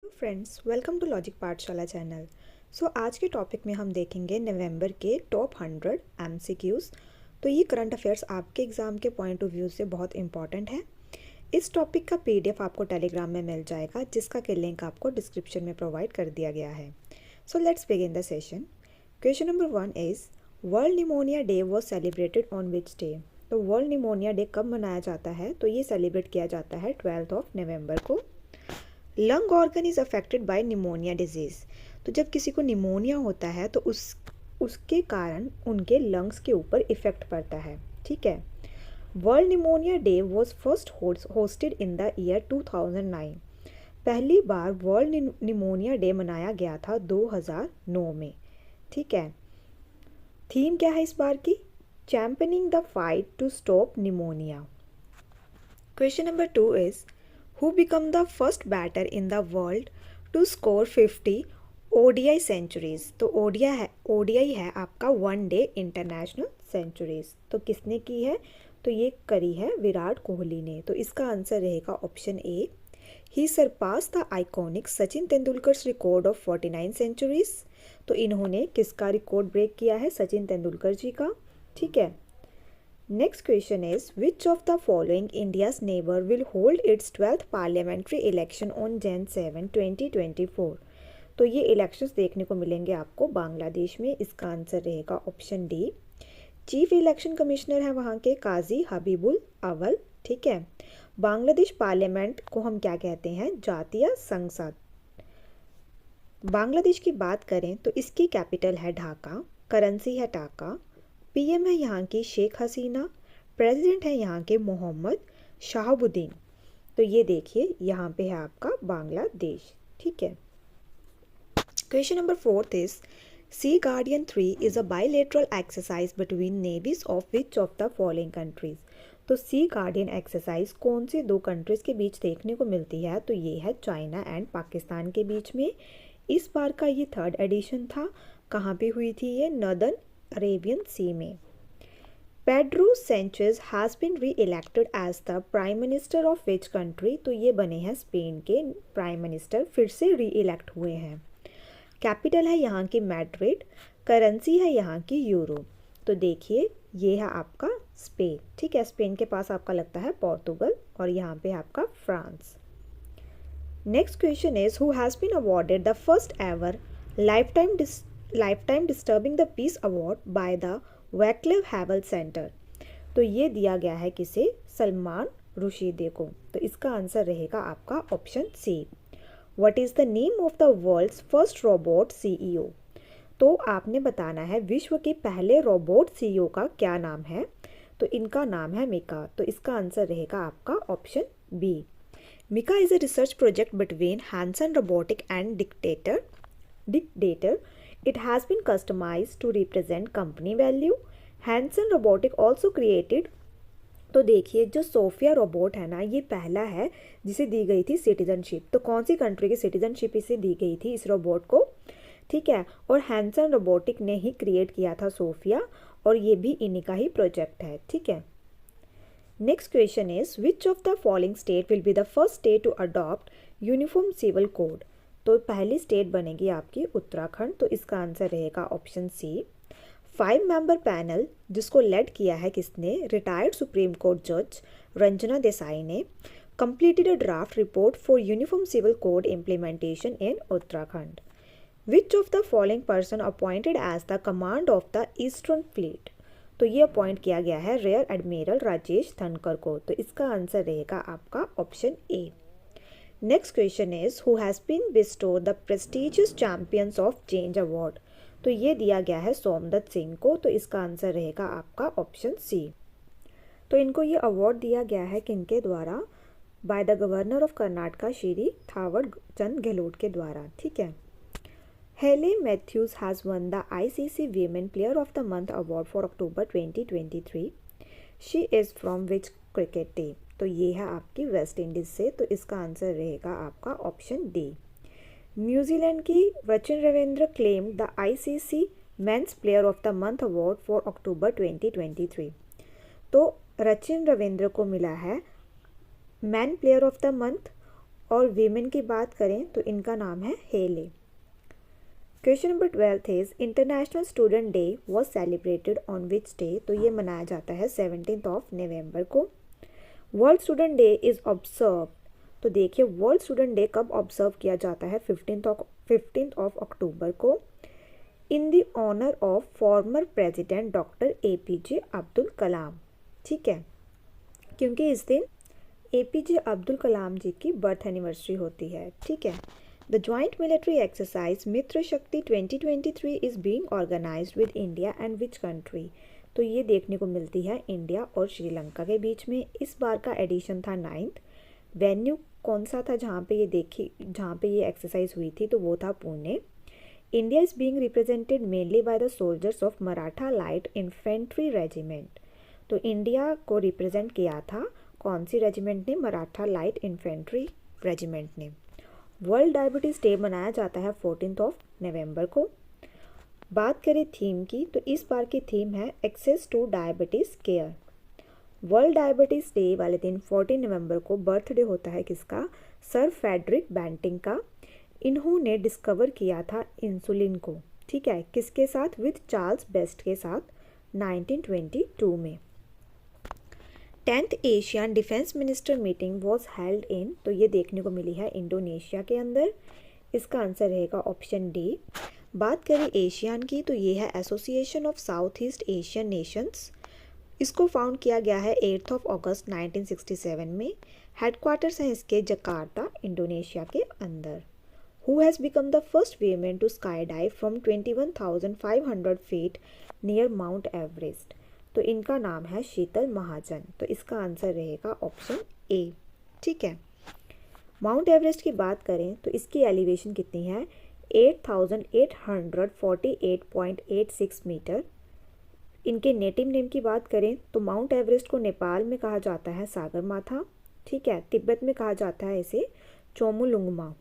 Friends, welcome to logic पाठशाला channel. आज के टॉपिक में हम देखेंगे नवंबर के टॉप 100 एमसीक्यूज़। तो ये करंट अफेयर्स आपके एग्ज़ाम के पॉइंट ऑफ व्यू से बहुत इंपॉर्टेंट है। इस टॉपिक का पीडीएफ आपको टेलीग्राम में मिल जाएगा, जिसका कि लिंक आपको डिस्क्रिप्शन में प्रोवाइड कर दिया गया है। So let's begin the session. Question number 1 is world pneumonia day was celebrated on which day. तो वर्ल्ड निमोनिया डे कब मनाया जाता है? तो ये सेलिब्रेट किया जाता है 12 नवंबर को। Lung organ is affected by pneumonia disease. तो जब किसी को निमोनिया होता है तो उसके कारण उनके लंग्स के ऊपर इफ़ेक्ट पड़ता है। ठीक है। World pneumonia day was first hosted in the year 2009। पहली बार वर्ल्ड निमोनिया डे मनाया गया था 2009 में। ठीक है। थीम क्या है इस बार की? Championing the fight to stop pneumonia. Question number 2 is who become the first batter in the world to score 50 ODI centuries। तो ODI है आपका वन डे इंटरनेशनल सेंचुरीज। तो किसने की है? तो ये करी है विराट कोहली ने। तो इसका आंसर रहेगा option A. He surpass the iconic Sachin Tendulkar record of 49 centuries. तो इन्होंने किसका रिकॉर्ड ब्रेक किया है? सचिन तेंदुलकर जी का। ठीक है। Next question is which of the following India's neighbor will hold its 12th parliamentary election on Jan 7, 2024। तो ये इलेक्शंस देखने को मिलेंगे आपको बांग्लादेश में। इसका आंसर रहेगा option D. Chief election commissioner है वहाँ के काजी हबीबुल अवल। ठीक है। बांग्लादेश पार्लियामेंट को हम क्या कहते हैं? जातीय संसद। बांग्लादेश की बात करें तो इसकी कैपिटल है ढाका, करेंसी है टाका, पीएम है यहाँ की शेख हसीना, प्रेसिडेंट है यहाँ के मोहम्मद शाहबुद्दीन। तो ये देखिए यहाँ पे है आपका बांग्लादेश। ठीक है। Question number 4 is Sea Guardian 3 is a bilateral exercise between navies of which of the following countries. तो सी गार्डियन एक्सरसाइज कौन से दो कंट्रीज के बीच देखने को मिलती है? तो ये है चाइना एंड पाकिस्तान के बीच में। इस बार का ये 3rd एडिशन था। कहाँ पे हुई थी ये? नॉर्दर्न अरेबियन सी में। Pedro Sanchez has been re-elected as the prime minister of which country. तो ये बने हैं स्पेन के प्राइम मिनिस्टर, फिर से री इलेक्ट हुए हैं। कैपिटल है यहाँ की मैड्रिड, करेंसी है यहाँ की यूरो। तो देखिए ये है आपका स्पेन। ठीक है। स्पेन के पास आपका लगता है पोर्तुगल और यहाँ पे आपका France. Next question is who has been awarded the first ever lifetime disturbing the peace award by the Vaclav Havel centre. तो ये दिया गया है किसे? सलमान रुशीदी को। तो इसका आंसर रहेगा आपका option C. What is the name of the world's first robot CEO. तो आपने बताना है विश्व के पहले रोबोट सीईओ का क्या नाम है? तो इनका नाम है मिका। तो इसका आंसर रहेगा आपका option B. Mika is a research project between Hanson robotic and dictator. It has been customized to represent company value. Hanson Robotic also created। तो देखिए जो सोफिया रोबोट है ना, ये पहला है जिसे दी गई थी सिटीजनशिप। तो कौन सी कंट्री की सिटीजनशिप इसे दी गई थी इस रोबोट को? ठीक है। और हैंसन रोबोटिक ने ही क्रिएट किया था सोफिया, और ये भी इन्हीं का ही प्रोजेक्ट है। ठीक है। Next question is which of the following state will be the first state to adopt uniform civil code. तो पहली स्टेट बनेगी आपकी उत्तराखंड। तो इसका आंसर रहेगा ऑप्शन सी। 5 मेंबर पैनल जिसको लेड किया है किसने? रिटायर्ड सुप्रीम कोर्ट जज रंजना देसाई ने completed a draft report for uniform civil code implementation in Uttarakhand. Which of the following person appointed as the command of the eastern fleet. तो ये appoint किया गया है रियर एडमिरल राजेश धनकर को। तो इसका आंसर रहेगा आपका option A. Next question is who has been bestowed the prestigious champions of change award. तो ये दिया गया है सोमदत्त सिंह को। तो इसका आंसर रहेगा आपका ऑप्शन सी। तो इनको ये अवार्ड दिया गया है किनके द्वारा? By the governor of Karnataka Shri Thawar Chand Gehlot के द्वारा। ठीक है। Hayley Matthews has won the ICC women player of the month award for October 2023। She is from which cricket team. तो ये है आपकी वेस्ट इंडीज़ से। तो इसका आंसर रहेगा आपका ऑप्शन डी। न्यूजीलैंड की Rachin Ravindra claim the ICC men's player of the month award for October 2023। तो रचिन रविंद्र को मिला है man player of the month और वीमेन की बात करें तो इनका नाम है हेले। Question number 12 is international student day was celebrated on which day. तो ये मनाया जाता है 17 नवंबर को। World student day is observe. तो देखिए वर्ल्ड स्टूडेंट डे कब ऑब्जर्व किया जाता है 15 अक्टूबर को, in the honour of former president doctor APJ Abdul Kalam. ठीक है, क्योंकि इस दिन APJ अब्दुल कलाम जी की बर्थ एनिवर्सरी होती है। ठीक है। The joint military exercise Mitra Shakti 2023 is being organised with India and which country. तो ये देखने को मिलती है इंडिया और श्रीलंका के बीच में। इस बार का एडिशन था 9th। वेन्यू कौन सा था जहाँ पे ये एक्सरसाइज हुई थी, तो वो था Pune. India is being represented mainly by the soldiers of Maratha light infantry regiment. तो इंडिया को रिप्रेजेंट किया था कौन सी रेजिमेंट ने? मराठा लाइट इन्फेंट्री रेजिमेंट ने। वर्ल्ड डायबिटीज़ डे मनाया जाता है 14 नवंबर को। बात करें थीम की, तो इस बार की थीम है access to diabetes care. World diabetes day वाले दिन 14 नवंबर को बर्थडे होता है किसका? सर फ्रेडरिक बैंटिंग का। इन्होंने डिस्कवर किया था इंसुलिन को। ठीक है, किसके साथ? विद चार्ल्स बेस्ट के साथ 1922 में। 10th Asian defence minister meeting was held in. तो ये देखने को मिली है इंडोनेशिया के अंदर। इसका आंसर रहेगा ऑप्शन डी। बात करें एशियान की, तो ये है association of south east Asian Nations. इसको फाउंड किया गया है 8 अगस्त 1967 में। हेडक्वार्टर्स हैं इसके जकार्ता, इंडोनेशिया के अंदर। Who has become the first women to sky dive from 21,500 feet near Mount Everest. तो इनका नाम है शीतल महाजन। तो इसका आंसर रहेगा ऑप्शन ए। ठीक है। माउंट एवरेस्ट की बात करें तो इसकी एलिवेशन कितनी है? 8,848.86 मीटर। इनके नेटिव नेम की बात करें तो माउंट एवरेस्ट को नेपाल में कहा जाता है सागरमाथा। ठीक है, तिब्बत में कहा जाता है इसे चोमुलुंगमा।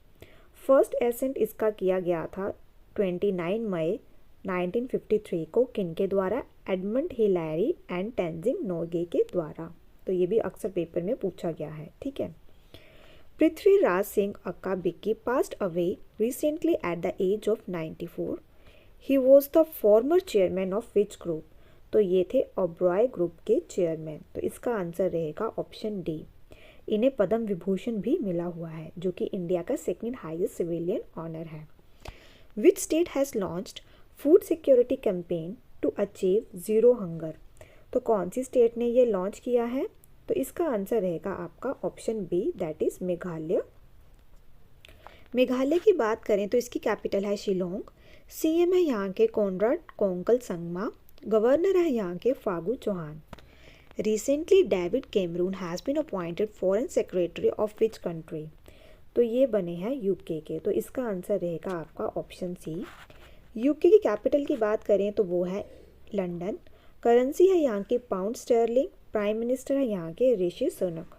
फर्स्ट एसेंट इसका किया गया था 29 मई 1953 को। किनके द्वारा? Edmund Hillary and Tenzing Norgay के द्वारा। तो ये भी अक्सर पेपर में पूछा गया है। ठीक है। Prithviraj Singh aka Biki passed away recently at the age of 94। He was the former chairman of which group. तो ये थे ओबरॉय ग्रुप के चेयरमैन। तो इसका आंसर रहेगा ऑप्शन डी। इन्हें पद्म विभूषण भी मिला हुआ है, जो कि इंडिया का सेकेंड हाईएस्ट सिविलियन ऑनर है। Which state has launched food security campaign to achieve zero hunger. तो कौन सी स्टेट ने ये लॉन्च किया है? तो इसका आंसर रहेगा आपका option B, that is Meghalaya. Meghalaya की बात करें तो इसकी कैपिटल है शिलोंग। CM है यहाँ के कोनराड कोंकल संगमा। गवर्नर है यहाँ के Phagu Chauhan. Recently David Cameron has been appointed foreign secretary of which country. तो ये बने हैं UK के। तो इसका आंसर रहेगा आपका ऑप्शन सी। UK की कैपिटल की बात करें तो वो है लंदन। करेंसी है यहाँ की पाउंड स्टर्लिंग। प्राइम मिनिस्टर है यहाँ के Rishi Sunak.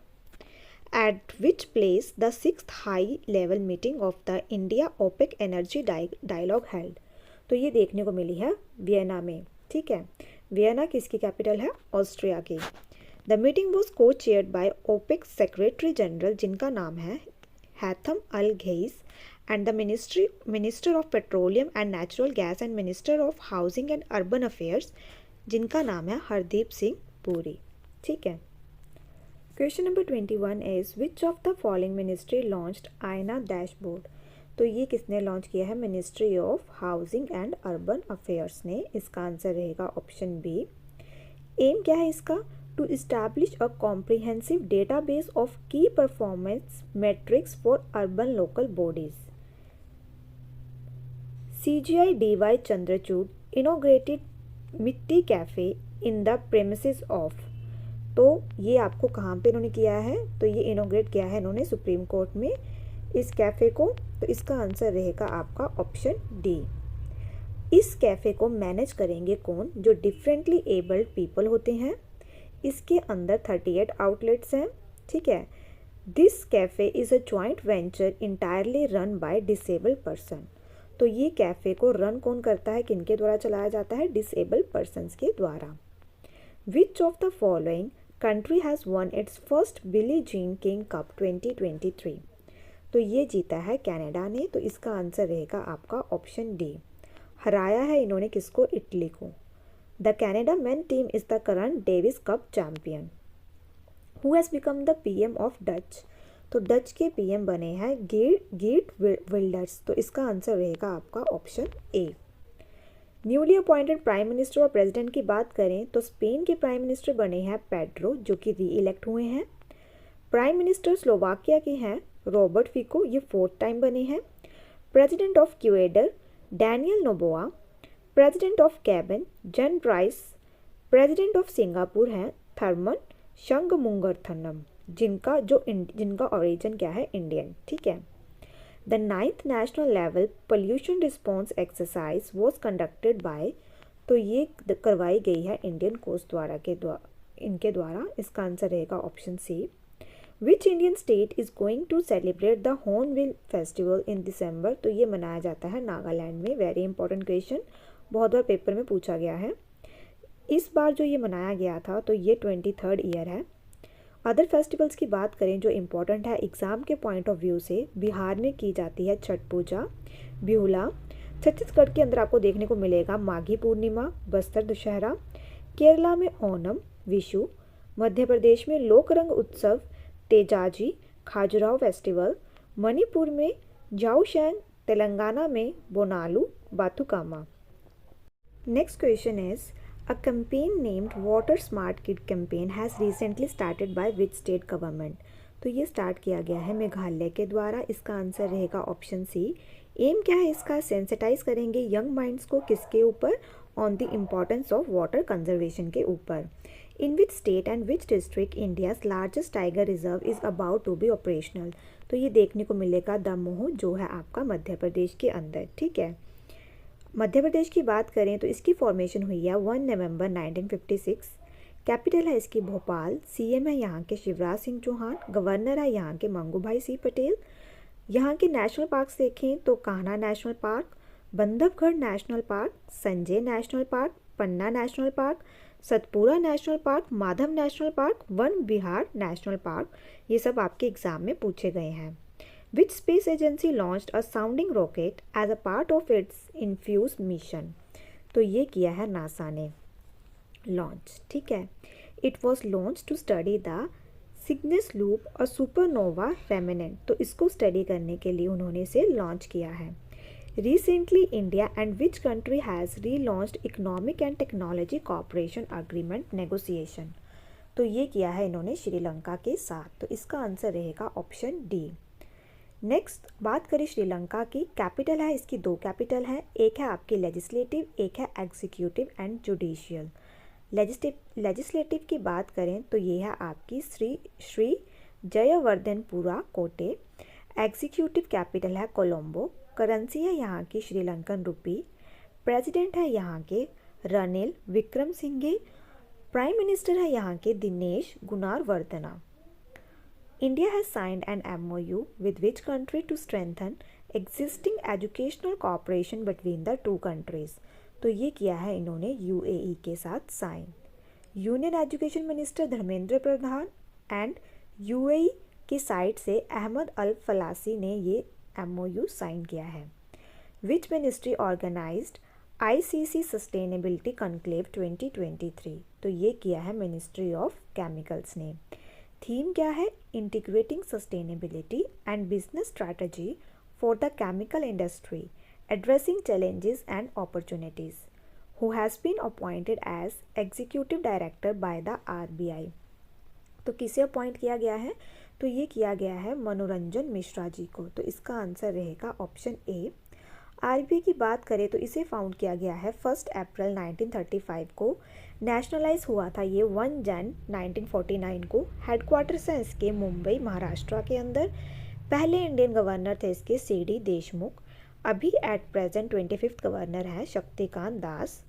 At which place the 6th high level meeting of the India OPEC energy dialogue held. तो ये देखने को मिली है वियना में। ठीक है, वियना किसकी कैपिटल है? ऑस्ट्रिया की। The meeting was co-chaired by OPEC secretary general, जिनका नाम है हैथम अल घेइस, and the Minister of Petroleum and Natural Gas and Minister of Housing and Urban Affairs, जिनका नाम है हरदीप सिंह पुरी। ठीक है। Question number 21 is which of the following ministry launched आयना dashboard. तो ये किसने लॉन्च किया है? Ministry of housing and urban affairs ने। इसका आंसर रहेगा ऑप्शन बी। एम क्या है इसका? To establish a comprehensive database of key performance metrics for urban local bodies. CGI DY Chandrachud inaugurated Mitti cafe in the premises of. तो ये आपको कहाँ पे इन्होंने किया है? तो ये इनोग्रेट किया है इन्होंने सुप्रीम कोर्ट में इस कैफ़े को। तो इसका आंसर रहेगा आपका ऑप्शन डी। इस कैफ़े को मैनेज करेंगे कौन? जो डिफरेंटली एबल्ड पीपल होते हैं। इसके अंदर 38 आउटलेट्स हैं। ठीक है। This cafe is a joint venture entirely run by disabled person. तो ये कैफ़े को रन कौन करता है? किनके द्वारा चलाया जाता है? डिसेबल्ड पर्सन्स के द्वारा। विच of the following country has one it's first Billie Jean King cup 2023। तो ये जीता है कनाडा ने, तो इसका आंसर रहेगा आपका ऑप्शन डी। हराया है इन्होंने किसको? इटली को। The Canada main team is the current Davis cup champion. Who has become the PM of Dutch? तो डच के पीएम बने हैं गीर्ट विल्डर्स, तो इसका आंसर रहेगा आपका ऑप्शन ए। न्यूली अपॉइंटेड प्राइम मिनिस्टर और प्रेसिडेंट की बात करें तो स्पेन के प्राइम मिनिस्टर बने हैं पेड्रो, जो कि री इलेक्ट हुए हैं। प्राइम मिनिस्टर स्लोवाकिया के हैं रॉबर्ट फिको, ये 4th टाइम बने हैं। President of Ecuador Daniel Noboa. President of Gabon general Brice. President of Singapore हैं थर्मन शंगमुंगरथनम, जिनका ओरिजिन क्या है? इंडियन। ठीक है। The 9th national level pollution response exercise was conducted by, तो ये करवाई गई है इंडियन कोस्ट इनके द्वारा। इसका आंसर रहेगा option C. Which Indian state is going to celebrate the Hornbill festival in December? तो ये मनाया जाता है नागालैंड में। वेरी इंपॉर्टेंट क्वेश्चन, बहुत बार पेपर में पूछा गया है। इस बार जो ये मनाया गया था तो ये 23rd ईयर है। अदर फेस्टिवल्स की बात करें जो इम्पोर्टेंट है एग्ज़ाम के पॉइंट ऑफ व्यू से, बिहार में की जाती है छठ पूजा, बिहुला। छत्तीसगढ़ के अंदर आपको देखने को मिलेगा माघी पूर्णिमा, बस्तर दशहरा। केरला में ओणम, विशु। मध्य प्रदेश में लोकरंग उत्सव, तेजाजी, खाजुराहो फेस्टिवल। मणिपुर में जाओशेंग। तेलंगाना में Bonalu, Bathukamma. Next question is A campaign named Water Smart Kid campaign has recently started by which state government? तो ये स्टार्ट किया गया है मेघालय के द्वारा। इसका आंसर रहेगा ऑप्शन सी। एम क्या है इसका? सेंसिटाइज करेंगे यंग माइंड्स को किसके ऊपर? On the importance of water conservation के ऊपर। In which state and which district India's largest tiger reserve is about to be operational? तो ये देखने को मिलेगा दमोह, जो है आपका मध्य प्रदेश के अंदर। ठीक है। मध्य प्रदेश की बात करें तो इसकी फॉर्मेशन हुई है 1 नवंबर 1956। कैपिटल है इसकी भोपाल। सीएम है यहाँ के शिवराज सिंह चौहान। गवर्नर है यहाँ के मंगूभाई सिंह पटेल। यहाँ के नेशनल पार्क्स देखें तो Kanha national park, Bandhavgarh national park, Sanjay national park, Panna national park, Satpura national park, Madhav national park, Van Vihar national park. ये सब आपके एग्जाम में पूछे गए हैं। Which space agency launched a sounding rocket as a part of its Infuse mission? तो ये किया है नासा ने लॉन्च। ठीक है। It was launched to study the Cygnus Loop, a supernova remnant। तो इसको स्टडी करने के लिए उन्होंने इसे लॉन्च किया है। Recently, India and which country has relaunched Economic and Technology Cooperation Agreement negotiation? तो ये किया है इन्होंने श्रीलंका के साथ। तो इसका आंसर रहेगा ऑप्शन डी। नेक्स्ट बात करें श्रीलंका की। कैपिटल है इसकी 2 कैपिटल है, एक है आपकी लेजिस्लेटिव, एक है एग्जीक्यूटिव एंड जुडिशियल। लेजिस्लेटिव की बात करें तो ये है आपकी श्री जयवर्धनपुरा कोटे। एग्जीक्यूटिव कैपिटल है कोलंबो। करेंसी है यहाँ की श्रीलंकन रुपी। प्रेसिडेंट है यहाँ के रनिल विक्रमसिंघे। प्राइम मिनिस्टर है यहाँ के Dinesh गुणावर्धना। India has signed an MOU with which country to strengthen existing educational cooperation between the two countries? तो ये किया है इन्होंने UAE के साथ sign. Union education minister Dharmendra Pradhan and UAE की साइड से अहमद अल फलासी ने ये MOU साइन किया है। Which ministry organised ICC sustainability conclave 2023? तो ये किया है मिनिस्ट्री ऑफ केमिकल्स ने। थीम क्या है? Integrating sustainability and business strategy for the chemical industry, addressing challenges and opportunities. Who has been appointed as executive director by the RBI? तो किसे appoint किया गया है? तो ये किया गया है मनोरंजन मिश्रा जी को। तो इसका आंसर रहेगा ऑप्शन ए। RBI की बात करें तो इसे फाउंड किया गया है 1 अप्रैल 1935 को। नेशनलाइज हुआ था ये 1 जन 1949 को। हेडक्वार्टर्स हैं इसके मुंबई महाराष्ट्र के अंदर। पहले इंडियन गवर्नर थे इसके CD देशमुख। अभी एट प्रेजेंट 25th गवर्नर हैं शक्तिकांत दास।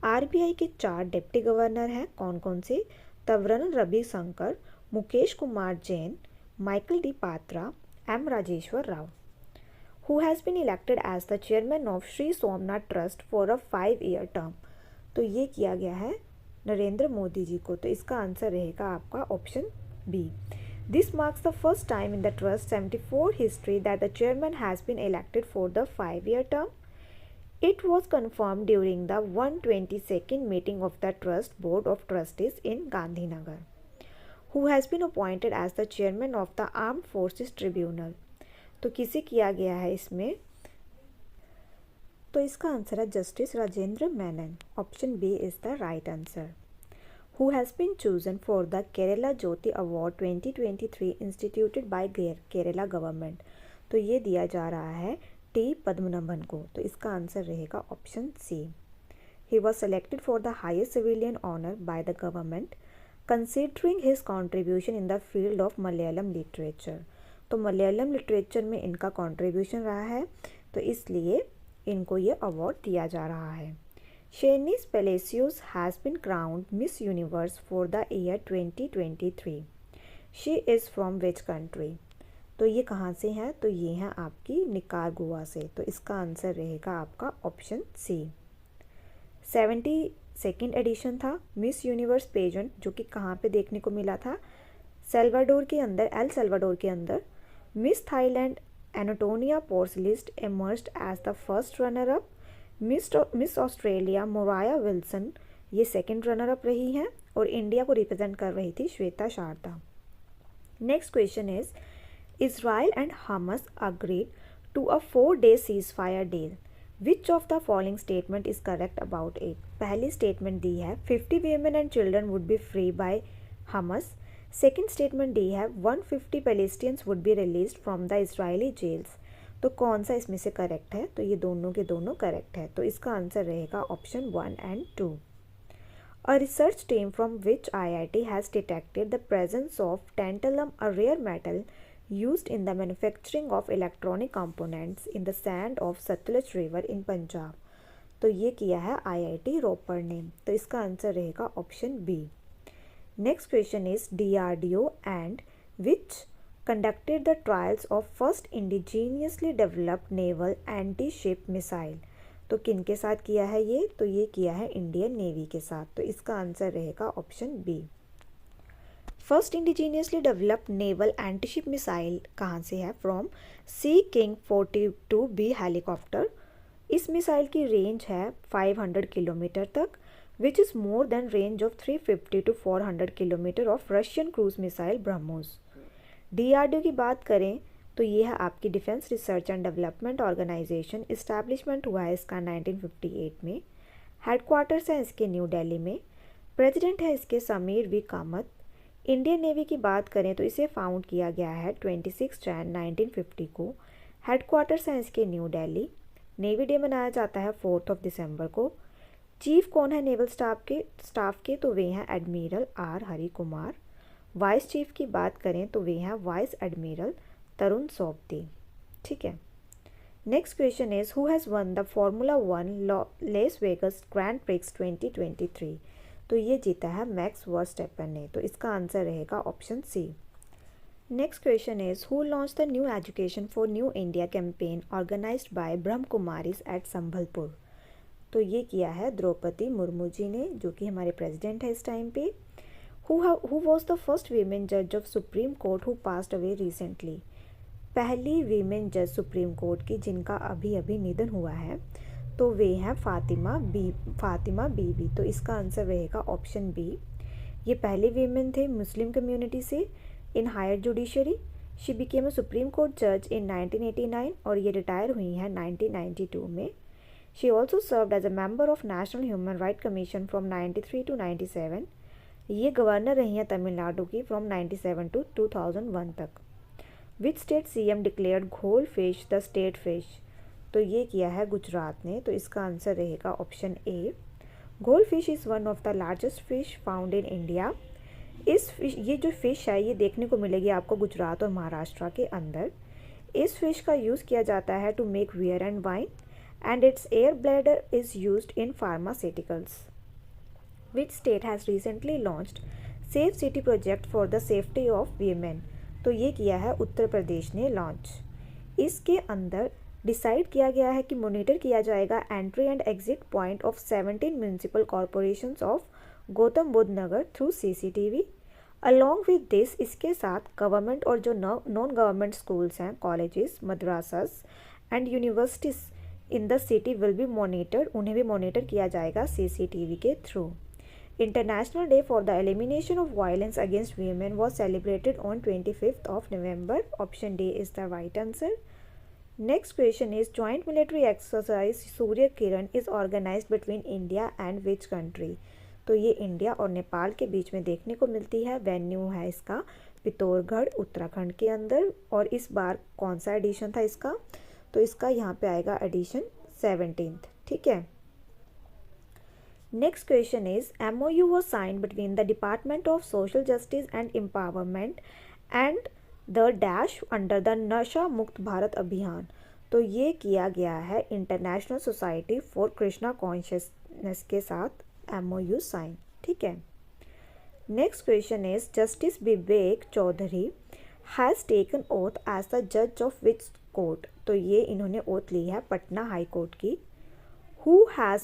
RBI के 4 डिप्टी गवर्नर हैं, कौन कौन से? तवरन Ravishankar, Mukesh Kumar Jain, Michael D Patra, M Rajeshwar Rao. Who has been elected as the chairman of Sri Somnath Trust for a 5-year term? तो ये किया गया है नरेंद्र मोदी जी को। तो इसका आंसर रहेगा आपका option B. This marks the first time in the Trust 74 history that the chairman has been elected for the 5-year term. It was confirmed during the 122nd meeting of the Trust Board of Trustees in Gandhinagar, who has been appointed as the chairman of the Armed Forces Tribunal. तो किसे किया गया है इसमें? तो इसका answer है justice Rajendra Menon. Option B is the right answer. Who has been chosen for the Kerala Jyoti Award 2023 instituted by Kerala government. तो ये दिया जा रहा है टी पद्मनाभन को. तो इसका आंसर रहेगा option C. He was selected for the highest civilian honor by the government considering his contribution in the field of Malayalam literature. तो मलयालम लिटरेचर में इनका कंट्रीब्यूशन रहा है, तो इसलिए इनको ये अवार्ड दिया जा रहा है. Shanice Palacios has been crowned Miss Universe for the year 2023. She is from which country? तो ये कहाँ से है? तो ये है आपकी निकारागुआ से. तो इसका आंसर रहेगा आपका ऑप्शन सी. 72nd एडिशन था मिस यूनिवर्स पेजेंट, जो कि कहाँ पे देखने को मिला था? सेल्वाडोर के अंदर, एल सेल्वाडोर के अंदर. Miss Thailand Anntonia Porsild emerged as the first runner up. Miss Australia Moraya Wilson ये सेकंड रनर अप रही हैं और इंडिया को रिप्रेजेंट कर रही थी Shweta Sharda. Next question is Israel and Hamas agreed to a 4-day ceasefire deal. Which of the following statement is correct about it? पहली statement दी है 50 women and children would be free by Hamas. Second statement दी है 150 Palestinians would be released from the Israeli jails. तो कौन सा इसमें से करेक्ट है? तो ये दोनों के दोनों करेक्ट है. तो इसका आंसर रहेगा option 1 and 2. A research team from which IIT has detected the presence of tantalum, a rare metal used in the manufacturing of electronic components in the sand of Sutlej river in Punjab. तो ये किया है IIT रोपड़ ने. तो इसका answer रहेगा option B. Next question is DRDO and which conducted the trials of first indigenously developed naval anti-ship missile. तो किन के साथ किया है ये? तो ये किया है इंडियन नेवी के साथ. तो इसका आंसर रहेगा option B. First indigenously developed naval anti-ship missile कहाँ से है? From Sea King 42B helicopter. इस मिसाइल की रेंज है 500 किलोमीटर तक, which is more than range of 350 to 400 kilometre of Russian cruise missile BrahMos. DRDO की बात करें तो ये है आपकी defence research and development organisation. Establishment हुआ है इसका 1958 में. हेडक्वार्टर्स है इसके न्यू दिल्ली में. प्रेसिडेंट है इसके Sameer V Kamat. Indian navy की बात करें तो इसे फाउंड किया गया है 26 Jan 1950 को. हेडक्वार्टर्स है इसके न्यू दिल्ली. नेवी डे मनाया जाता है 4 दिसंबर को. चीफ कौन है नेवल स्टाफ के? तो वे हैं admiral R Hari Kumar. Vice chief की बात करें तो वे हैं वाइस एडमिरल तरुण सोबती. ठीक है. Next question is who has won the Formula 1 Las Vegas Grand Prix 2023. तो ये जीता है मैक्स वर्स्टेपन ने. तो इसका आंसर रहेगा option C. Next question is who launch the new education for new India campaign organised by Brahma Kumaris eight Sambalpur. तो ये किया है द्रौपदी मुर्मू जी ने, जो कि हमारे प्रेसिडेंट है इस टाइम पे. Who was the first women judge of Supreme Court who passed away recently? पहली वीमेन जज सुप्रीम कोर्ट की जिनका अभी अभी निधन हुआ है, तो वे हैं फातिमा बीबी. तो इसका आंसर रहेगा ऑप्शन बी. ये पहले वीमेन थे मुस्लिम कम्युनिटी से in higher judiciary. She became a Supreme Court जज इन 1989 और ये रिटायर हुई हैं 1992 में. She also served as a member of National Human Right Commission from 93 to 97. ये गवर्नर रही हैं तमिलनाडु की फ्रॉम 97 to 2001 तक. विच स्टेट CM डिक्लेयर्ड घोल फिश द स्टेट फिश. तो ये किया है गुजरात ने. तो इसका आंसर रहेगा ऑप्शन ए. घोल fish is one of the largest fish found in India. ये जो फिश है ये देखने को मिलेगी आपको गुजरात और महाराष्ट्र के अंदर. इस फिश का यूज़ किया जाता है to make beer and wine and its air bladder is used in pharmaceuticals. Which state has recently launched Safe City project for the safety of women. तो ये किया है उत्तर प्रदेश ने लॉन्च. इसके अंदर डिसाइड किया गया है कि मॉनिटर किया जाएगा entry and exit point of 17 municipal corporations of Gautam Buddh Nagar through CCTV. Along with this, इसके साथ गवर्नमेंट और जो नॉन गवर्नमेंट स्कूल्स हैं, colleges, madrasas and universities in the city will be monitored, उन्हें भी मॉनिटर किया जाएगा CCTV के through. International day for the elimination of violence against women was celebrated on 25th of November. Option D is the right answer. Next question is joint military exercise Surya Kiran is organised between India and which country. तो ये India और नेपाल के बीच में देखने को मिलती है। Venue है इसका पिथौरगढ़, उत्तराखंड के अंदर। और इस बार कौन सा एडिशन था इसका, तो इसका यहाँ पे आएगा एडिशन 17th। ठीक है। Next question is MOU was signed between the Department of Social Justice and Empowerment and the dash under the Nasha Mukt Bharat Abhiyan. तो ये किया गया है International Society for Krishna Consciousness के साथ MOU साइन। ठीक है। Next question is Justice Vivek Chaudhary has taken oath as the जज ऑफ विच कोर्ट। तो ये इन्होंने ओथ ली है पटना हाई कोर्ट की। Who has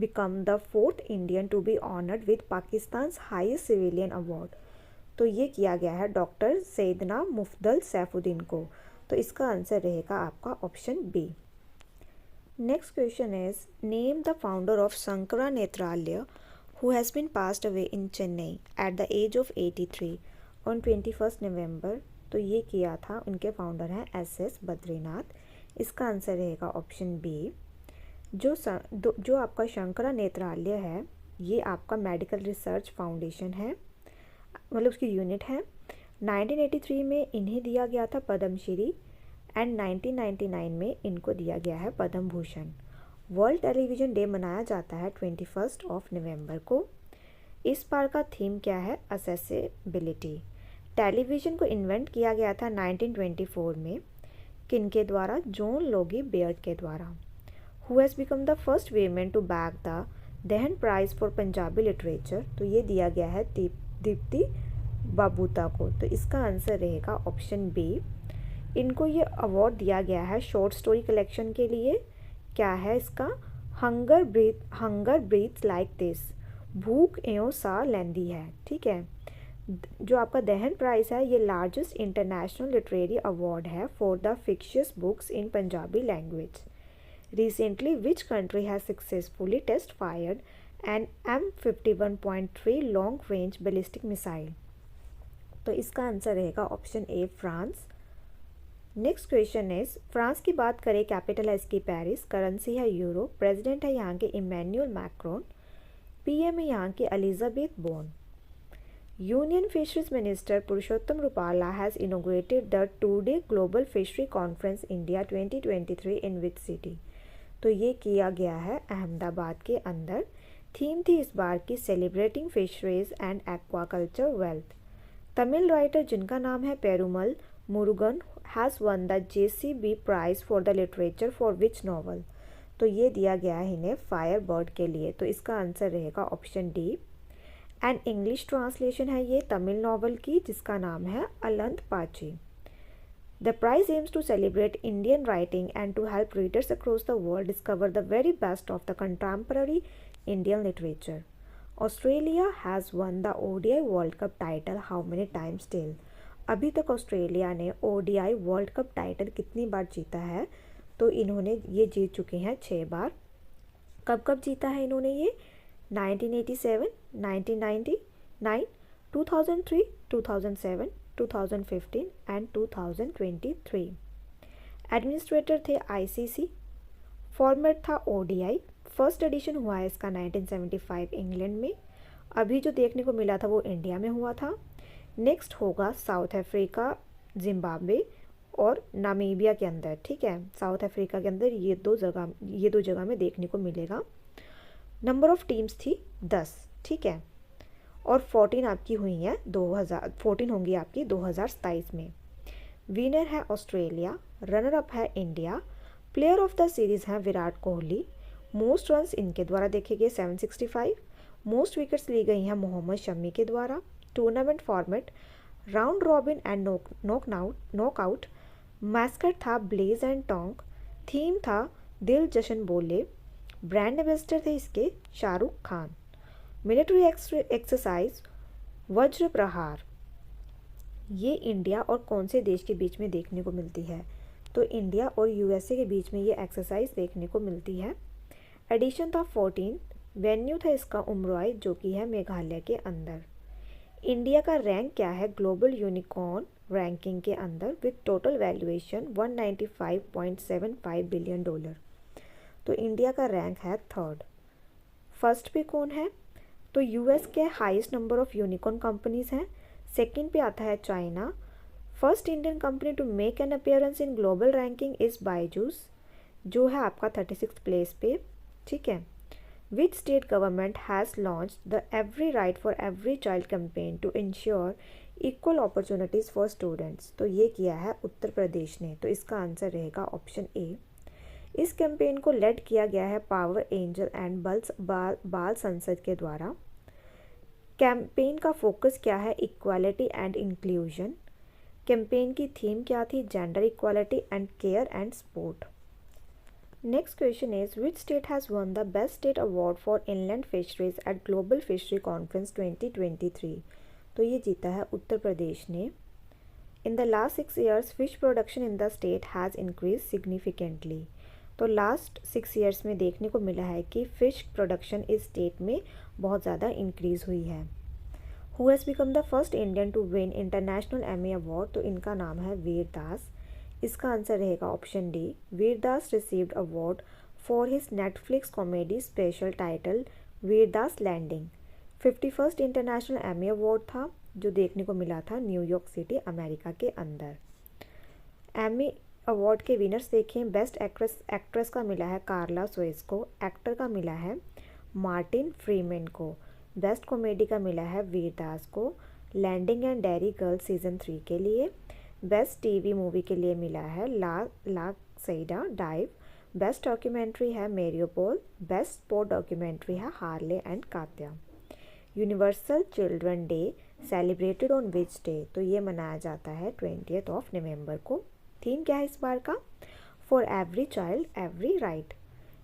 become the fourth Indian to be honored with Pakistan's highest civilian award। तो ये किया गया है डॉक्टर सैयदना मुफद्दल सैफुद्दीन को। तो इसका आंसर रहेगा आपका option B. Next question is name the founder of Sankara Nethralaya who has been passed away in Chennai at the age of 83 on 21 November. तो ये किया था, उनके फाउंडर हैं SS बद्रीनाथ। इसका आंसर रहेगा ऑप्शन बी। जो आपका शंकरा नेत्रालय है, ये आपका मेडिकल रिसर्च फाउंडेशन है, मतलब उसकी यूनिट है। 1983 में इन्हें दिया गया था पद्मश्री एंड 1999 में इनको दिया गया है Padma Bhushan. World television day मनाया जाता है 21 नवंबर को। इस बार का थीम क्या है, असेसिबिलिटी। टेलीविज़न को इन्वेंट किया गया था 1924 में, किनके द्वारा, जॉन लोगी बेयर्ड के द्वारा। Who has become the first women to bag the दहन प्राइज़ फॉर पंजाबी लिटरेचर। तो ये दिया गया है दीप्ति बाबूता को। तो इसका आंसर रहेगा ऑप्शन बी। इनको ये अवार्ड दिया गया है शॉर्ट स्टोरी कलेक्शन के लिए। क्या है इसका, हंगर ब्रीथ्स लाइक दिस, भूख एवं सा लेंदी है। ठीक है। जो आपका दहन प्राइज़ है, ये लार्जेस्ट इंटरनेशनल लिटरेरी अवार्ड है for the fictitious books in Punjabi language. Recently, which country has successfully test fired an M51.3 long range ballistic missile? तो इसका आंसर रहेगा option A, France. Next question is France की बात करें, capital है इसकी Paris, currency है यूरो, प्रेसिडेंट है यहाँ के इमैनुअल मैक्रोन, PM है यहाँ के Elisabeth Borne. Union fisheries minister Purushottam Rupala has inaugurated the 2-day global fishery conference India 2023 in which city. तो ये किया गया है अहमदाबाद के अंदर। थीम थी इस बार की celebrating fisheries and aquaculture wealth. Tamil writer जिनका नाम है Perumal Murugan has won the JCB prize for the literature for which novel. तो ये दिया गया है इन्हें फायर बर्ड के लिए। तो इसका आंसर रहेगा option D. And English translation है ये तमिल नॉवल की, जिसका नाम है अलंत पाची। The prize aims to celebrate Indian writing and to help readers across the world discover the very best of the contemporary Indian literature. Australia has won the ODI World Cup title how many times till? अभी तक Australia ने ODI world cup title कितनी बार जीता है? तो इन्होंने ये जीत चुके हैं 6 बार। कब कब जीता है इन्होंने ये? 1987, 1999, 2003, 2007, 2015 एंड 2023। एडमिनिस्ट्रेटर थे ICC। फॉर्मेट था ODI। फर्स्ट एडिशन हुआ है इसका 1975 इंग्लैंड में। अभी जो देखने को मिला था वो इंडिया में हुआ था। नेक्स्ट होगा साउथ अफ्रीका, जिम्बाब्वे और नामीबिया के अंदर। ठीक है, साउथ अफ्रीका के अंदर ये दो जगह में देखने को मिलेगा। नंबर ऑफ टीम्स थी 10। ठीक है, और 14 आपकी हुई हैं 14 होंगी आपकी 2027 में। विनर है ऑस्ट्रेलिया, रनर अप है India, player of the series हैं विराट कोहली। मोस्ट रन्स इनके द्वारा देखे गए 765। मोस्ट विकेट्स ली गई हैं मोहम्मद शमी के द्वारा। Tournament format round robin and knockout. Mascot था ब्लेज एंड टोंक। थीम था दिल जशन बोले। ब्रांड एम्बेसडर थे इसके शाहरुख खान। मिलिट्री एक्सरसाइज वज्र प्रहार। ये इंडिया और कौन से देश के बीच में देखने को मिलती है? तो इंडिया और यूएसए के बीच में ये एक्सरसाइज देखने को मिलती है। एडिशन था 14, वेन्यू था इसका उमरोई जो कि है मेघालय के अंदर। इंडिया का रैंक क्या है ग्लोबल यूनिकॉर्न रैंकिंग के अंदर विद टोटल वैल्यूएशन $195.75 बिलियन। तो इंडिया का रैंक है थर्ड। फर्स्ट पे कौन है? तो यूएस के highest number of unicorn companies हैं। सेकंड पे आता है China. First Indian company to make an appearance in global ranking is Byju's जो है आपका 36 प्लेस पे। ठीक है। Which state government has launched the Every Right for Every Child campaign to ensure equal opportunities for students? तो ये किया है उत्तर प्रदेश ने। तो इसका आंसर रहेगा ऑप्शन ए। इस कैंपेन को लेड किया गया है पावर एंजल एंड बाल संसद के द्वारा। कैंपेन का फोकस क्या है? Equality and inclusion. कैंपेन की थीम क्या थी? Gender equality and care and sport. Next question is which state has won the Best State Award for Inland Fisheries at Global Fishery Conference 2023? तो ये जीता है उत्तर प्रदेश ने। In the last 6 years, fish production in the state has increased significantly. तो last 6 years में देखने को मिला है कि फ़िश प्रोडक्शन इस स्टेट में बहुत ज़्यादा इंक्रीज़ हुई है। Who has become the first Indian to win International Emmy Award? तो इनका नाम है वीर दास। इसका आंसर रहेगा option D. Vir Das received award for his Netflix comedy special title Vir Das Landing. 51st International Emmy award था जो देखने को मिला था न्यूयॉर्क सिटी अमेरिका के अंदर। एमी अवार्ड के विनर्स देखें। बेस्ट एक्ट्रेस का मिला है कार्ला सोइस को। एक्टर का मिला है मार्टिन फ्रीमैन को। बेस्ट कॉमेडी का मिला है वीरदास को Landing and Derry Girl season 3 के लिए। बेस्ट टीवी मूवी के लिए मिला है ला सईदा डाइव। बेस्ट डॉक्यूमेंट्री है मेरियोपोल। बेस्ट स्पोर्ट डॉक्यूमेंट्री है Harley and Katya. Universal children day celebrated on which day? तो ये मनाया जाता है 20 नवंबर को। थीम क्या है इस बार का? For every child every right.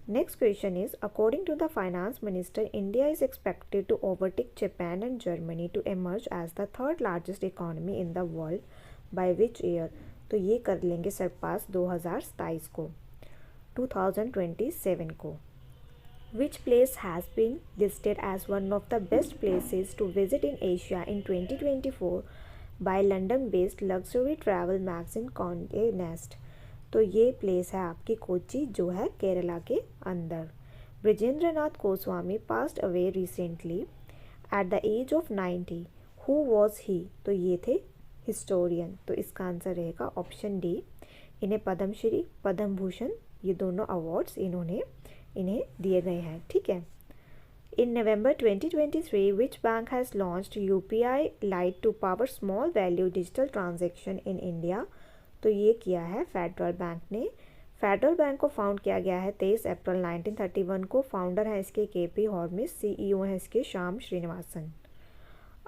Next question is according to the finance minister India is expected to overtake Japan and Germany to emerge as the third largest economy in the world by which year? तो ये कर लेंगे surpass 2027 को 2027 को। Which place has been listed as one of the best places to visit in Asia in 2024 by London based luxury travel magazine Conde nest? तो ये place है आपकी कोच्चि जो है केरला के अंदर। Brijendra Nath Goswami passed away recently at the age of 90। Who was he? तो ये थे हिस्टोरियन। तो इसका आंसर रहेगा ऑप्शन डी। इन्हें पद्मश्री पद्म भूषण ये दोनों अवार्ड्स इन्हें दिए गए हैं। ठीक है। In November 2023 which bank has launched UPI Lite to power small value digital transaction in India? तो ये किया है फेडरल बैंक ने। फेडरल बैंक को फाउंड किया गया है 23 अप्रैल 1931 को। फाउंडर हैं इसके केपी हॉर्मिस। सीईओ हैं इसके Shyam Srinivasan.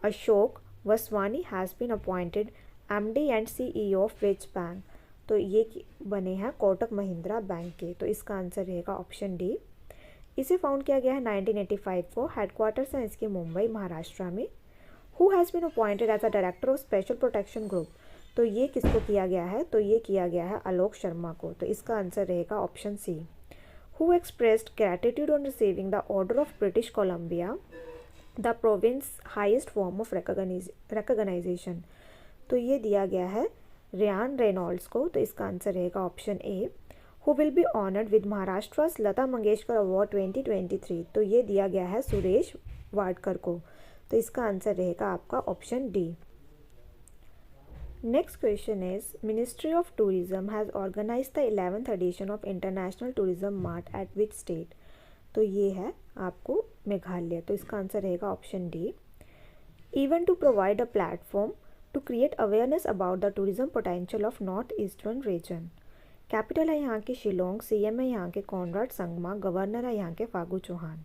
Ashok Vaswani has been appointed MD and CEO of which bank? तो ये बने हैं कोटक महिंद्रा बैंक के। तो इसका आंसर रहेगा ऑप्शन डी। इसे फाउंड किया गया है 1985 को। हेडक्वार्टर्स हैं इसके मुंबई महाराष्ट्र में। Who has been appointed as a director of Special Protection Group? तो ये किसको किया गया है? तो ये किया गया है आलोक शर्मा को। तो इसका आंसर रहेगा option C. Who expressed gratitude on receiving the Order of British Columbia the province highest form of recognisation? तो ये दिया गया है रियान रेनॉल्ड्स को। तो इसका आंसर रहेगा option A. Who will be honoured with Maharashtra Lata Mangeshkar award 2023? तो ये दिया गया है सुरेश वाडकर को। तो इसका आंसर रहेगा आपका option D. Next question is Ministry of Tourism has organise the 11th edition of International Tourism Mart at which state? तो ये है आपको मेघालय। तो इसका आंसर रहेगा option D. Even to provide a platform to create awareness about the tourism potential of north eastern region. Capital है यहाँ के शिलोंग। सीएम है यहाँ के कॉनराड संगमा। गवर्नर है यहाँ के Phagu Chauhan.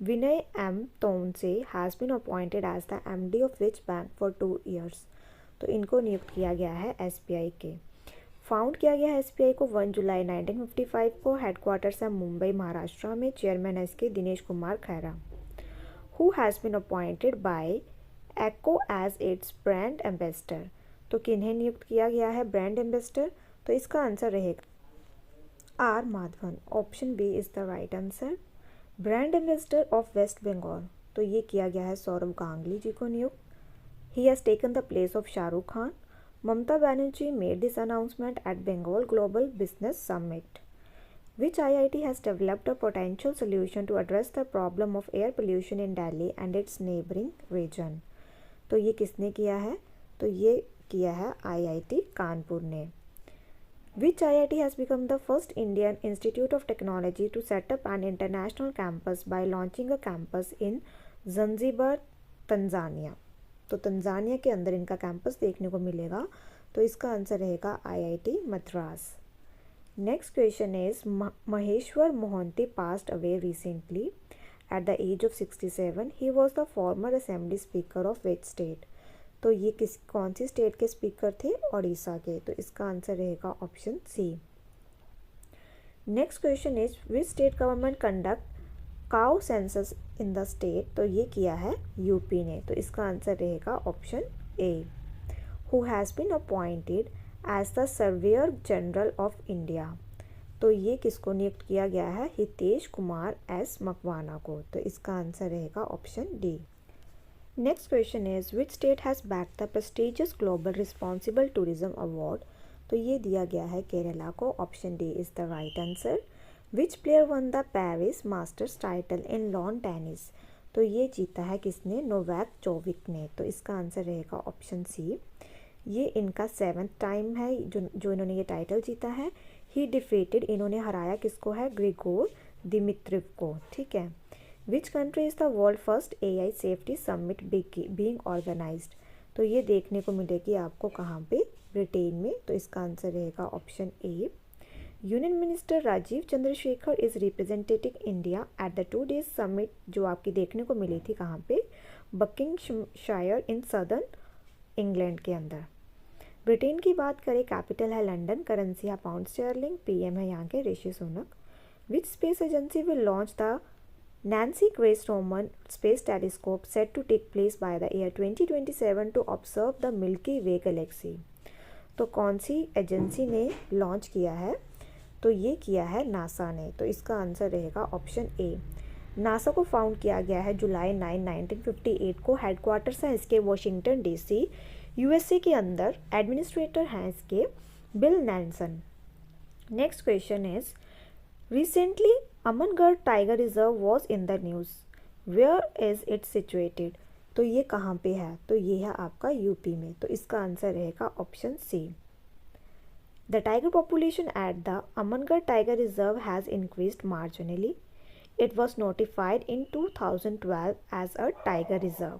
Vinay M Tonse has been appointed as the MD of which bank for 2 years? तो इनको नियुक्त किया गया है एसबीआई के। फाउंड किया गया है एसबीआई को 1 जुलाई 1955 को। हेडक्वार्टर्स है मुंबई महाराष्ट्र में। चेयरमैन है इसके Dinesh Kumar Khaira. Who has been appointed by Acko as its brand ambassador? तो किन्हें नियुक्त किया गया है ब्रांड एम्बेसडर? तो इसका आंसर रहेगा R Madhavan. Option B is the right answer. Brand ambassador of West Bengal, तो ये किया गया है सौरभ गांगुली जी को नियुक्त। He has taken the place of Shahrukh Khan. Mamata Banerjee made this announcement at Bengal Global Business Summit. Which IIT has developed a potential solution to address the problem of air pollution in Delhi and its neighboring region? तो ये किसने किया है? तो ये किया है IIT Kanpur ने। Which IIT has become the first Indian institute of technology to set up an international campus by launching a campus in Zanzibar, Tanzania? तो तंजानिया के अंदर इनका कैंपस देखने को मिलेगा। तो इसका आंसर रहेगा IIT Madras. Next question is Maheswar Mohanty passed away recently at the age of 67। He was the former assembly speaker of which state? तो ये कौन सी स्टेट के स्पीकर थे? ओडिशा के। तो इसका आंसर रहेगा option C. Next question is which state government conduct cow census in the state? तो ये किया है यूपी ने। तो इसका आंसर रहेगा option A. Who has been appointed as the Surveyor General of India? तो ये किसको नियुक्त किया गया है? हितेश कुमार एस मकवाना को। तो इसका आंसर रहेगा option D. Next question is which state has backed the prestigious global responsible tourism award? तो ये दिया गया है केरला को। Option D is the right answer. Which player one the Paris masters title in lawn tennis? तो ये जीता है किसने? नोवाक जोकोविच ने। तो इसका आंसर रहेगा ऑप्शन सी। ये इनका 7th टाइम है जो इन्होंने ये टाइटल जीता है। ही डिफीटेड, इन्होंने हराया किसको है? ग्रिगोर दिमित्रिव को। ठीक है। Which country is the world first AI safety summit being organised? तो ये देखने को मिलेगी आपको कहाँ पे? ब्रिटेन में। तो इसका आंसर रहेगा option A. Union minister Rajeev Chandrasekhar is representing India at the 2 days summit, जो आपकी देखने को मिली थी कहाँ पे? बकिंगशायर इन सदर्न इंग्लैंड के अंदर। ब्रिटेन की बात करें, कैपिटल है लंदन, करेंसी है पाउंड स्टर्लिंग, PM है यहाँ के Rishi Sunak. Which space agency will launch the Nancy Grace Roman space telescope set to take place by the year 2027 to observe the Milky Way galaxy? तो कौन सी एजेंसी ने launch किया है? तो ये किया है नासा ने। तो इसका आंसर रहेगा ऑप्शन ए। नासा को फाउंड किया गया है जुलाई 9, 1958 को। हेडक्वार्टर्स हैं इसके वाशिंगटन DC, USA के अंदर। एडमिनिस्ट्रेटर हैं इसके Bill Nelson. Next question is recently Amangarh tiger reserve was in the news. Where is it situated? तो ये कहाँ पे है? तो ये है आपका यूपी में। तो इसका आंसर रहेगा option C. The tiger population at the Amangarh Tiger Reserve has increased marginally. It was notified in 2012 as a tiger reserve.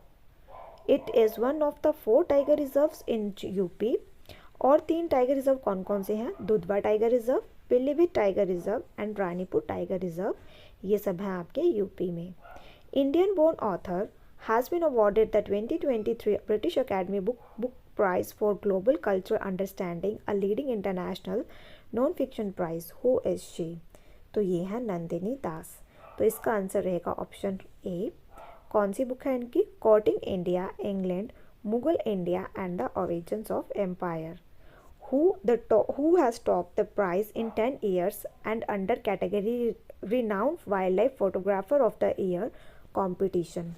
It is one of the 4 tiger reserves in UP. और 3 tiger reserve कौन कौन से हैं? Dudhwa Tiger Reserve, Pilibhit Tiger Reserve and Ranipur Tiger Reserve. ये सब हैं आपके UP में। Indian born author has been awarded the 2023 British Academy Book Prize for Global Cultural Understanding, a leading international non-fiction prize. Who is she? तो ये है नंदिनी दास। तो इसका आंसर रहेगा ऑप्शन ए। कौन सी बुक है इनकी? Courting India, England, Mughal India and the origins of empire. Who has topped the prize in 10 years and under category renowned wildlife photographer of the year competition?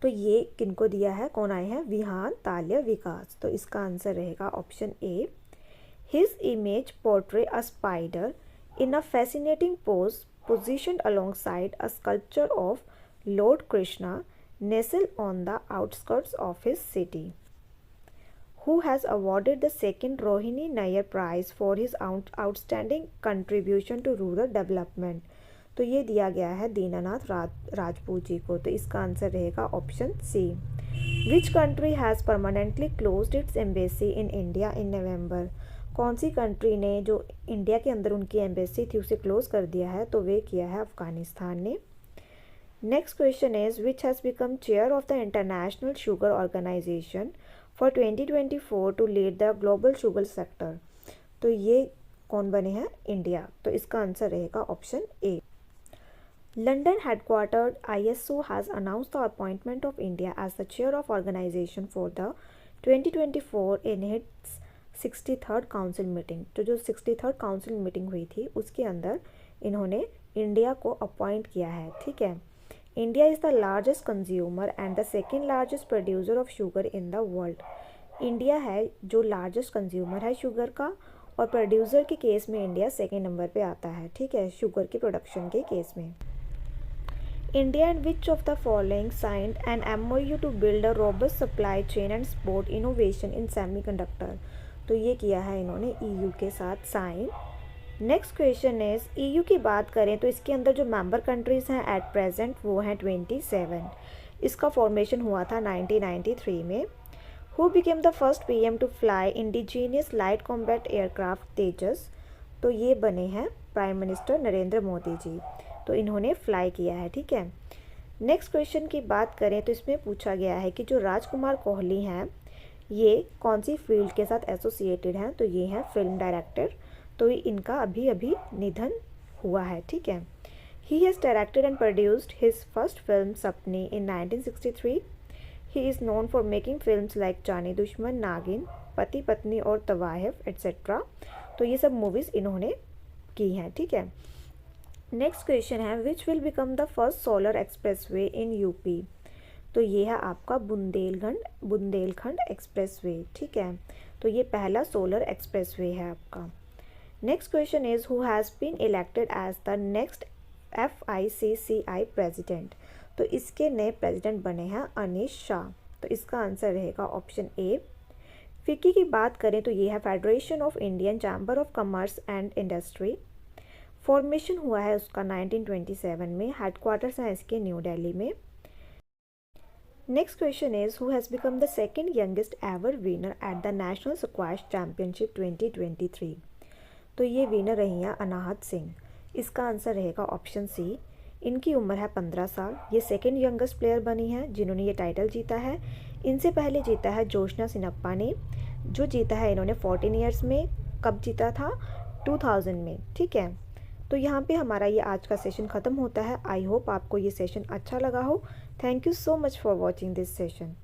तो ये किनको दिया है? कौन आए हैं? विहान ताल्य विकास। तो इसका आंसर रहेगा option A. His image portray a spider in a fascinating pose positioned alongside a sculpture of Lord Krishna nestled on the outskirts of his city. Who has awarded the second Rohini Nayar Prize for his outstanding contribution to rural development? तो ये दिया गया है दीनानाथ राजपूत जी को। तो इसका answer रहेगा option C. Which country has permanently closed its embassy in India in November? कौन सी कंट्री ने जो इंडिया के अंदर उनकी एम्बेसी थी उसे क्लोज कर दिया है? तो वे किया है अफगानिस्तान ने। Next question is which has become chair of the International Sugar Organisation for 2024 to lead the global sugar sector? तो ये कौन बने हैं? इंडिया। तो इसका आंसर रहेगा option A. London headquartered ISO has announced the appointment of India as the chair of organization for the 2024 in its 63rd council meeting. तो जो 63rd काउंसिल मीटिंग हुई थी उसके अंदर इन्होंने इंडिया को अपॉइंट किया है, ठीक है। India is the largest consumer and the second largest producer of sugar in the world. India है जो लार्जेस्ट कंज्यूमर है शुगर का, और प्रोड्यूसर के केस में इंडिया सेकेंड नंबर पे आता है, ठीक है, शुगर के प्रोडक्शन के केस में। India and which of the following signed an MOU to build a robust supply chain and support innovation in semiconductor. तो ये किया है इन्होंने EU के साथ sign. Next question is EU की बात करें तो इसके अंदर जो मेंबर कंट्रीज़ हैं एट प्रेजेंट वो हैं 27। इसका फॉर्मेशन हुआ था 1993 में। Who became the first PM to fly indigenous light combat aircraft तेजस। तो ये बने हैं प्राइम मिनिस्टर नरेंद्र मोदी जी, तो इन्होंने फ्लाई किया है, ठीक है। नेक्स्ट क्वेश्चन की बात करें तो इसमें पूछा गया है कि जो राजकुमार कोहली हैं ये कौन सी फील्ड के साथ एसोसिएटेड हैं। तो ये हैं फिल्म डायरेक्टर, तो इनका अभी अभी निधन हुआ है, ठीक है। He has directed and produced his first film Sapni in 1963। He is known for making films like Jani Dushman, नागिन, पति पत्नी और तवाहिफ एट्सेट्रा। तो ये सब मूवीज़ इन्होंने की हैं, ठीक है। नेक्स्ट क्वेश्चन है which will become the first solar expressway in UP। तो ये है आपका बुंदेलखंड एक्सप्रेसवे, ठीक है। तो ये पहला सोलर एक्सप्रेसवे है आपका। Next question is who has been elected as the next FICCI president. तो इसके नए प्रेसिडेंट बने हैं अनिश शाह। तो इसका आंसर रहेगा ऑप्शन ए। फिक्की की बात करें तो ये है federation of Indian chamber of commerce and industry. Formation हुआ है उसका 1927 में। हेडक्वार्टर्स हैं इसके न्यू दिल्ली में। Next question is who has become the second youngest ever winner at the national squash championship 2023। तो ये विनर रही हैं अनाहत सिंह। इसका आंसर रहेगा ऑप्शन सी। इनकी उम्र है 15 साल। ये सेकेंड यंगेस्ट प्लेयर बनी है जिन्होंने ये टाइटल जीता है। इनसे पहले जीता है जोशना सिनप्पा ने, जो जीता है इन्होंने 14 ईयर्स में। कब जीता था? 2000 में, ठीक है। तो यहाँ पे हमारा ये आज का सेशन ख़त्म होता है। आई होप आपको ये सेशन अच्छा लगा हो। Thank you so much for watching this session.